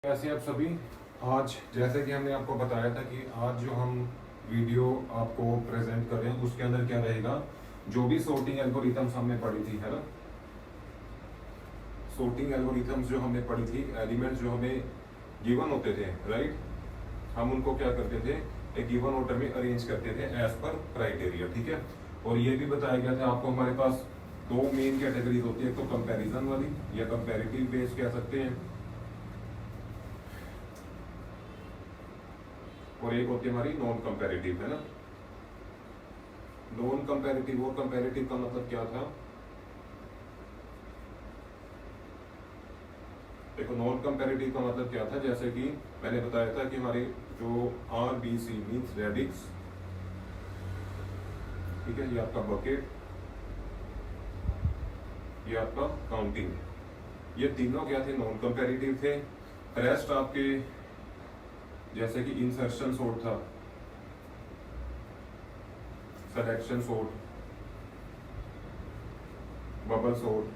कैसे आप सभी। आज जैसे कि हमने आपको बताया था कि आज जो हम वीडियो आपको प्रेजेंट कर रहे हैं उसके अंदर क्या रहेगा, जो भी सॉर्टिंग एल्गोरिथम्स हमने पढ़ी थी, है ना। सॉर्टिंग एल्गोरिथम्स जो हमने पढ़ी थी, एलिमेंट्स जो हमें गिवन होते थे, राइट, हम उनको क्या करते थे, एक गिवन ऑर्डर में अरेंज करते थे एज पर क्राइटेरिया, ठीक है। और ये भी बताया गया था आपको, हमारे पास दो मेन कैटेगरीज होती है, एक तो कंपैरिजन वाली या कंपैरेटिव बेस्ड कह सकते हैं, और एक होती है हमारी नॉन कंपैरेटिव, है ना। नॉन कंपैरेटिव और कंपैरेटिव का मतलब क्या था। देखो, नॉन कंपैरेटिव का मतलब क्या था, जैसे कि मैंने बताया था कि हमारे जो RBC मींस रेडिक्स, ठीक है, ये आपका बकेट, ये आपका काउंटिंग, ये तीनों क्या थे, नॉन कंपैरेटिव थे। रेस्ट आपके जैसे कि इंसर्शन सॉर्ट था, selection sort, bubble sort,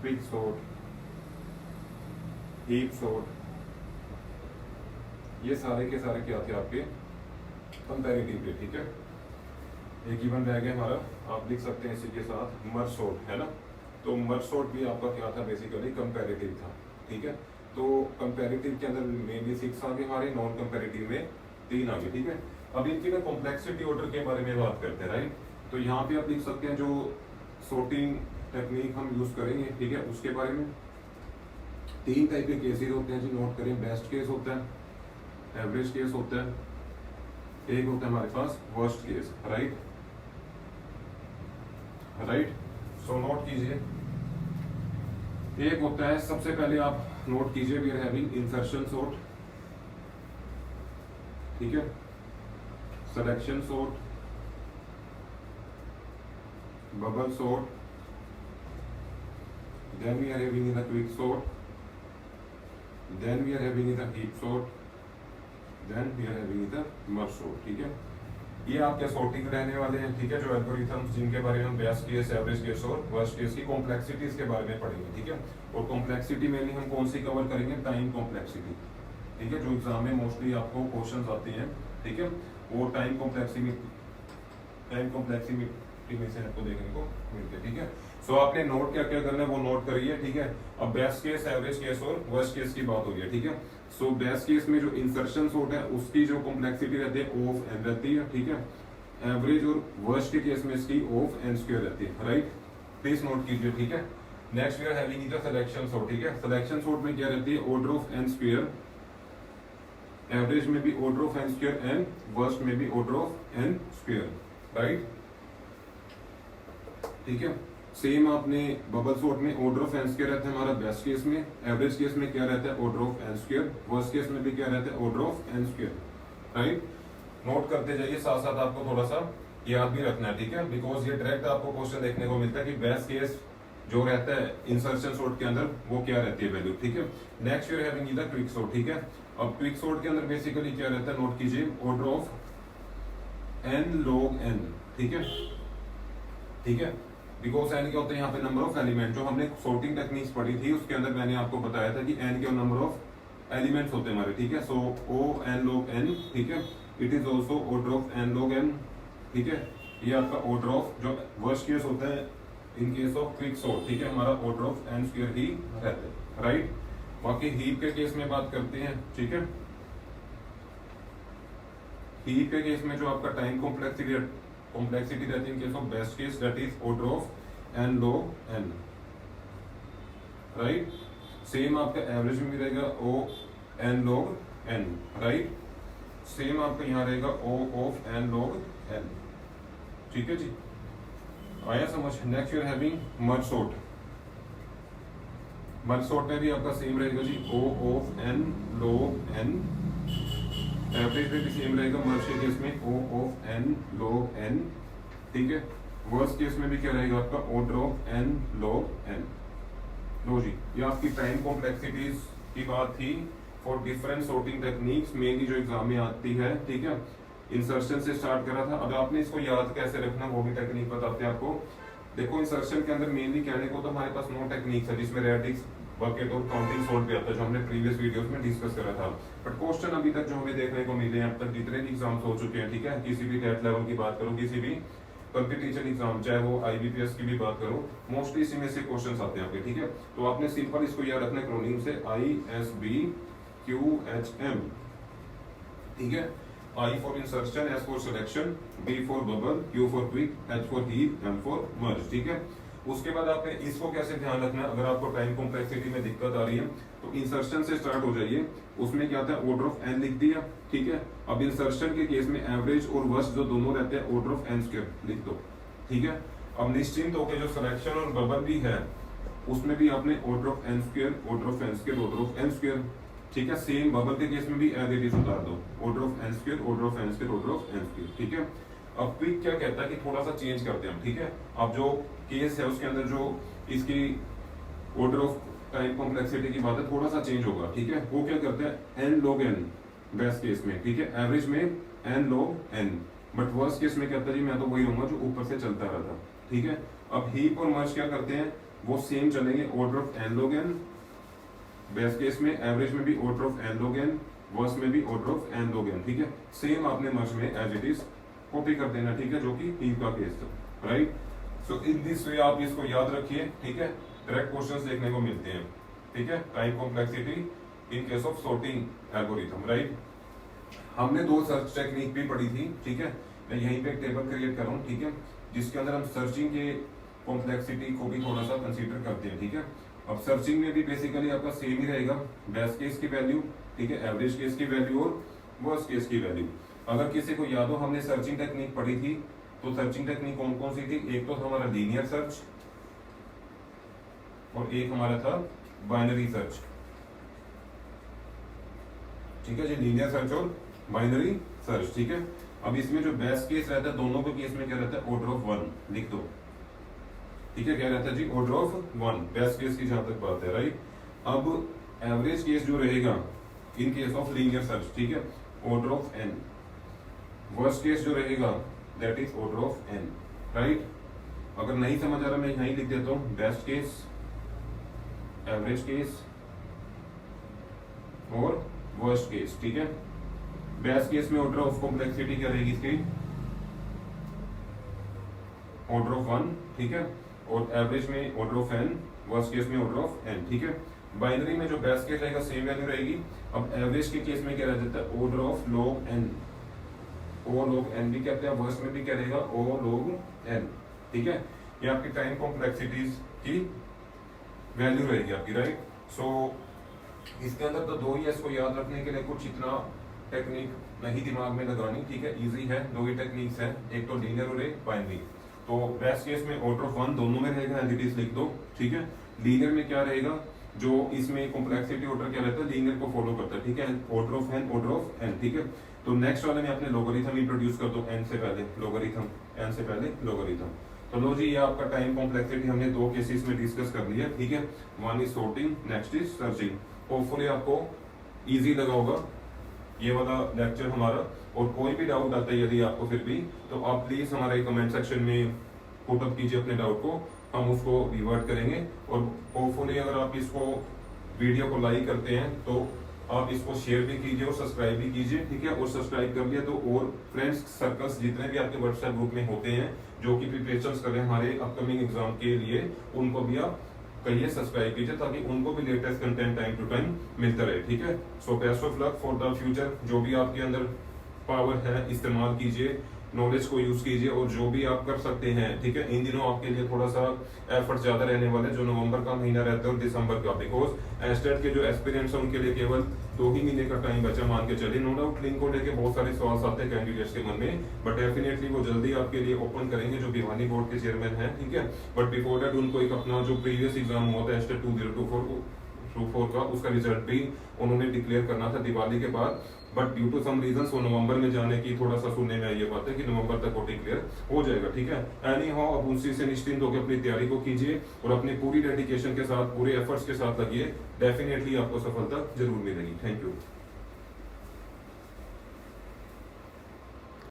quick sort, heap sort, ये सारे के सारे क्या थे आपके कंपैरेटिव थे, ठीक है। एक इवन रह गया हमारा, आप लिख सकते हैं इसी के साथ मर्ज सॉर्ट, है ना। तो मर्ज सॉर्ट भी आपका क्या था, बेसिकली कंपैरेटिव था, ठीक है। तो कंपैरेटिव के अंदर मेनली 6 आ गए हमारे, नॉन कंपैरेटिव में 3 आ गए, ठीक है। अब इनकी ना कॉम्प्लेक्सिटी ऑर्डर के बारे में बात करते हैं, राइट। तो यहाँ पे आप लिख सकते हैं जो सॉर्टिंग टेक्निक हम यूज करेंगे, ठीक है, उसके बारे में 3 टाइप के केसेस होते हैं जी, नोट करें। बेस्ट केस होता है, एवरेज केस होता है, एक होता है हमारे पास worst case, right. So note कीजिए, एक होता है, सबसे पहले आप नोट कीजिए, we are having insertion sort, ठीक है, selection sort, bubble sort, then we are having the quick sort, then we are having the heap sort, then we are having the merge sort, ठीक है। ये आपके sorting रहने वाले हैं, ठीक है, जो एल्गोरिथम्स जिनके बारे में हम बेस्ट केस, एवरेज केस और वर्स्ट केस की कॉम्प्लेक्सिटीज के बारे में पढ़ेंगे, ठीक है। और कॉम्प्लेक्सिटी मेनली हम कौन सी कवर करेंगे, टाइम कॉम्प्लेक्सिटी, ठीक है, जो एग्जाम में मोस्टली आपको क्वेश्चंस आते हैं, ठीक है, वो टाइम कॉम्प्लेक्सिटी में से आपको देखने को मिलते हैं, ठीक है। सो आपने नोट क्या क्या करना है वो नोट करिए, ठीक है। अब बेस्ट केस, एवरेज केस और वर्स्ट केस की बात होगी, ठीक है। सो बेस्ट केस में जो इंसर्शन सॉर्ट है उसकी जो कॉम्प्लेक्सिटी रहती है ऑफ एन रहती है, ठीक है। एवरेज और वर्स्ट के केस में इसकी ऑफ एन स्क्वायर रहती है, राइट। प्लीज नोट कीजिए, ठीक है। Next we are having the selection sort, ठीक है। सिलेक्शन सॉर्ट में क्या रहती है, order of n square, average में भी order of n square and worst में भी order of n square, right, ठीक है। सेम आपने बबल सॉर्ट में ऑर्डर ऑफ एन स्क्वायर रहता है हमारा बेस्ट केस में, एवरेज केस में क्या रहता है, order of n square, worst case में भी क्या रहता है, order of n square, right. Note करते जाइए, साथ साथ आपको थोड़ा सा याद भी रखना है, ठीक है, बिकॉज ये डायरेक्ट आपको क्वेश्चन देखने को मिलता है कि बेस्ट केस जो रहता है इंसर्शन सॉर्ट के अंदर वो क्या रहती है वैल्यू, ठीक है। Next we are having the quick sort, ठीक है। अब क्विक सॉर्ट के अंदर बेसिकली क्या रहता है, नोट कीजिए, order of N log N, ठीक है, ठीक है। बिकॉज एन क्या होता है यहाँ पे, नंबर ऑफ एलिमेंट, जो हमने सॉर्टिंग टेक्निक्स पढ़ी थी उसके अंदर मैंने आपको बताया था कि एन के नंबर ऑफ एलिमेंट्स होते हैं हमारे, ठीक है। So O N log N, ठीक है, it is also order of N log N, ठीक है। ये आपका ऑर्डर ऑफ जो वर्स्ट केस होता है in case of quick sort, ठीक है, हमारा ऑर्डर ऑफ एन स्क्वायर ही रहता है, राइट। बाकी हीप के केस में बात करते हैं, ठीक है। हीप के केस में जो आपका टाइम कॉम्प्लेक्सिटी रहती है in case of best case, that is order of N log N, right. Same आपका एवरेज में भी रहेगा O N log N, right. Same आपका यहाँ रहेगा O of N log N, ठीक है जी, आया समझ। Next you are having merge sort, merge sort में भी आपका सेम रहेगा जी, O of N log N, average में भी सेम रहेगा मर्ज के केस में, ओ ऑफ एन लॉग एन, ठीक है। वर्स्ट केस में भी क्या रहेगा आपका, order of N log N. लो जी, ये आपकी टाइम कॉम्प्लेक्सिटीज की बात थी for different sorting techniques, mainly जो एग्जाम में आती है, ठीक है। इंसर्शन से स्टार्ट करा था, अब आपने इसको याद कैसे रखना वो भी टेक्निक बताते हैं आपको। देखो, इंसर्शन के अंदर मेनली कहने को तो हमारे पास 9 टेक्निक्स है, जिसमें रेडिक्स, बकेट और काउंटिंग सोल्ट पे आता है, जो हमने प्रीवियस वीडियोस में डिस्कस करा था। बट क्वेश्चन अभी तक जो हमें देखने को मिले हैं, अब तक जितने भी एग्जाम्स हो चुके हैं, ठीक है, किसी भी टेट लेवल की बात करो, किसी भी कंपटीशन एग्जाम, चाहे वो IBPS की भी बात करो, मोस्टली इसी में से क्वेश्चंस आते हैं आपके, ठीक है। तो आपने सिंपल इसको याद रखना एक्रोनीम से, ISBQHM, ठीक है। I for insertion, S for selection, B for bubble, Q for quick, H for heat, M for merge, ठीक है। उसके बाद आपने इसको कैसे ध्यान रखना है, अगर आपको टाइम कॉम्प्लेक्सिटी में दिक्कत आ रही है तो इंसर्शन से स्टार्ट हो जाइए। उसमें क्या था, ऑर्डर ऑफ n लिख दिया, ठीक है। अब इंसर्शन के केस में एवरेज और वर्स्ट जो दोनों रहते हैं, ऑर्डर ऑफ n स्क्वायर लिख दो, ठीक है। अब निश्चिंत होकर जो सिलेक्शन और बबल भी है उसमें भी आपने order of n square, order of n square, order of n square, ठीक है। सेम बबल के केस में भी एज इट इज उतार दो, order of n square, order of n square, order of n square, ठीक है। अब क्विक क्या कहता है कि थोड़ा सा चेंज करते हैं हम, ठीक है। अब जो केस है उसके अंदर जो इसकी ऑर्डर ऑफ टाइम कॉम्प्लेक्सिटी की बात है, थोड़ा सा चेंज होगा, ठीक है। वो क्या करते हैं, n log n best case में, ठीक है, एवरेज में n log n, but worst case में कहता है जी मैं तो वही रहूंगा जो ऊपर से चलता रहा था, ठीक है। अब हीप और मर्ज क्या करते हैं, वो सेम चलेंगे, order of n log n best case में, एवरेज में भी order of n log n, worst में भी order of n log n, ठीक है। सेम आपने मर्ज में एज इट इज कॉपी कर देना, ठीक है, जो कि हीप का केस था, right. So in this way आप इसको याद रखिए, ठीक है। डायरेक्ट क्वेश्चंस देखने को मिलते हैं, ठीक है। Time complexity in case of sorting algorithm, right. हमने दो सर्च टेक्निक भी पढ़ी थी, ठीक है। मैं यहीं पे एक टेबल क्रिएट कर रहा हूँ, ठीक है, जिसके अंदर हम सर्चिंग के कॉम्प्लेक्सिटी को भी थोड़ा सा कंसीडर करते हैं, ठीक है। अब सर्चिंग में भी बेसिकली आपका सेम ही रहेगा, बेस्ट केस की वैल्यू, ठीक है, एवरेज केस की वैल्यू और वर्स्ट केस की वैल्यू। अगर किसी को याद हो, हमने सर्चिंग टेक्निक पढ़ी थी, तो सर्चिंग टेक्निक कौन कौन सी थी, एक तो हमारा लीनियर सर्च और एक हमारा था बाइनरी सर्च, ठीक है जी, लीनियर सर्च और बाइनरी सर्च, ठीक है। अब इसमें जो बेस्ट केस रहता है, दोनों के केस में क्या रहता है, ऑर्डर ऑफ 1 लिख दो, ठीक है। क्या रहता है जी, ऑर्डर ऑफ 1 बेस्ट केस की जहां तक बात है, राइट। अब एवरेज केस जो रहेगा इन केस ऑफ लीनियर सर्च, ठीक है, order of n, worst case जो रहेगा that is order of n, right. अगर नहीं समझ आ रहा मैं यहीं लिख देता हूं, बेस्ट केस, एवरेज केस और वर्स्ट केस, ठीक है। बेस्ट केस में ऑर्डर ऑफ कॉम्प्लेक्सिटी क्या रहेगी इसकी, ऑर्डर ऑफ 1, ठीक है, और एवरेज में order of n, worst case में ऑर्डर ऑफ n, ठीक है। बाइनरी में जो बेस्ट केस रहेगा सेम वैल्यू रहेगी। अब एवरेज के केस में क्या रह जाता है, order of log n, O log n भी कहते हैं, वर्स्ट में भी क्या रहेगा, ओ log n, ठीक है। ये आपकी टाइम कॉम्प्लेक्सिटीज की वैल्यू रहेगी आपकी, राइट। सो इसके अंदर तो दो ही है, इसको याद रखने के लिए कुछ इतना टेक्निक नहीं दिमाग में लगानी, ठीक है, इजी है, दो ही टेक्निक्स है, एक तो लीनियर और एक बाइनरी। तो बेस्ट केस में ऑर्डर ऑफ 1 दोनों में रहेगा, एंटिटीज लिख दो, ठीक है। लीनियर में क्या रहेगा, जो इसमें कॉम्प्लेक्सिटी ऑर्डर क्या रहता है, लीनियर को फॉलो करता है, ठीक है, order of n, order of n, ठीक है। तो नेक्स्ट वाले में अपने लोगरिथम इंट्रोड्यूस कर दो, n से पहले लोगरिथम, n से पहले लोगरिथम। तो लो जी, ये आपका टाइम कॉम्प्लेक्सिटी हमने दो केसेस में डिस्कस कर लिया, ठीक है। One is sorting, next is searching. Hopefully आपको इजी लगा होगा ये वाला लेक्चर हमारा, और कोई भी डाउट आता है यदि आपको फिर भी, तो आप प्लीज हमारे कमेंट सेक्शन में पुट अप कीजिए अपने डाउट को, हम उसको रिवर्ट करेंगे। और होपफुली अगर आप इसको वीडियो को लाइक करते हैं तो आप इसको शेयर भी कीजिए और सब्सक्राइब भी कीजिए, ठीक है। और सब्सक्राइब कर लिया तो और फ्रेंड्स सर्कल्स जितने भी आपके व्हाट्सएप ग्रुप में होते हैं जो कि प्रिपरेशंस कर रहे हैं हमारे अपकमिंग एग्जाम के लिए, उनको भी आप कहिए सब्सक्राइब कीजिए, ताकि उनको भी latest content time to time मिलता रहे, ठीक है। So best of luck for the future. जो भी आपके अंदर पावर है इस्तेमाल कीजिए, नॉलेज को यूज कीजिए, और जो भी आप कर सकते हैं, ठीक है। इन दिनों आपके लिए थोड़ा सा एफर्ट ज्यादा रहने वाले, जो नवंबर का महीना रहता है और दिसंबर का, बिकॉज एस्टेट के जो एस्पिरेंट्स हैं उनके लिए केवल 2 ही महीने का टाइम बचा, मान के चलिए। नो डाउट लिंक को लेके बहुत सारे सवाल आते हैं कैंडिडेट्स के मन में, बट डेफिनेटली वो जल्दी आपके लिए ओपन करेंगे जो भिवानी बोर्ड के चेयरमैन हैं, ठीक है। बट बिफोर दैट उनको एक अपना जो प्रीवियस एग्जाम हुआ था एस्टेट 2024 का, उसका रिजल्ट भी उन्होंने डिक्लेयर करना था दिवाली के बाद, but due to some reasons वो नवंबर में जाने की थोड़ा सा सुनने में आई ये बात है कि नवंबर तक वो डिक्लेयर हो जाएगा, ठीक है। एनी हाउ अब उसी से निश्चिंत होकर अपनी तैयारी को कीजिए और अपनी पूरी डेडिकेशन के साथ, पूरे एफर्ट्स के साथ लगिए, डेफिनेटली आपको सफलता जरूर मिलेगी। Thank you.